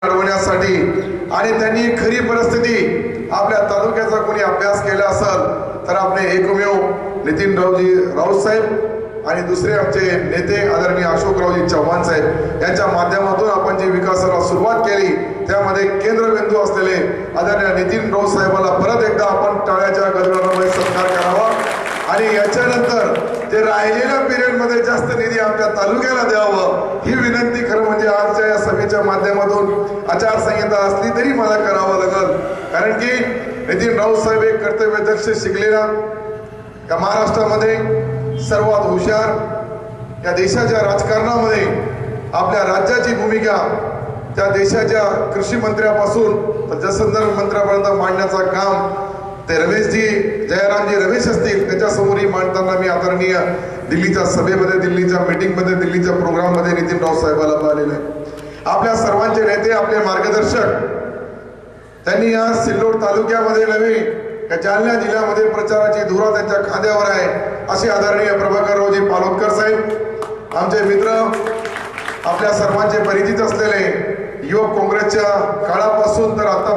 घडवण्यासाठी आणि त्यांनी खरी परिस्थिती आपल्या तालुक्याचा कोणी अभ्यास केला असेल तर आपले एकमेव नितीन राऊत साहेब आणि दुसरे आमचे नेते आदरणीय अशोकरावजी चव्हाण साहेब यांच्या माध्यमातून आपण जी विकासाला सुरुवात केली त्यामध्ये केंद्रबिंदू असलेले आदरणीय नितीन राऊत साहेबांना परत एकदा आपण टाळ्याच्या गजरामध्ये सत्कार करावा आणि याच्यानंतर ते राहिलेल्या पिरियड मध्ये जास्त निधी आमच्या तालुक्याला द्यावं ही विनंती खरं म्हणजे आजच्या या सभेच्या माध्यमातून आचारसंहिता असली तरी मला करावं लागल। कारण की नितीन राऊत साहेब एक कर्तव्यदक्ष शिकलेला या महाराष्ट्रामध्ये सर्वात हुशार या देशाच्या राजकारणामध्ये आपल्या राज्याची भूमिका त्या देशाच्या कृषी मंत्र्यापासून तर जलसंधारण मंत्र्यापर्यंत मांडण्याचं काम ते रमेशजी जयरामजी रमेश असतील त्याच्यासमोरही मांडताना मी आदरणीय दिल्लीच्या सभेमध्ये दिल्लीच्या मीटिंगमध्ये दिल्लीच्या प्रोग्राममध्ये नितीन राऊत साहेबाला पाहिलेलं आहे। आपल्या सर्वांचे नेते आपले मार्गदर्शक त्यांनी या सिल्लोड तालुक्यामध्ये नव्हे या जालना जिल्ह्यामध्ये प्रचाराची धुरा त्यांच्या खांद्यावर आहे असे आदरणीय प्रभाकररावजी पालोदकर साहेब आमचे मित्र आपल्या सर्वांचे परिचित असलेले युवक काँग्रेसच्या काळापासून तर आता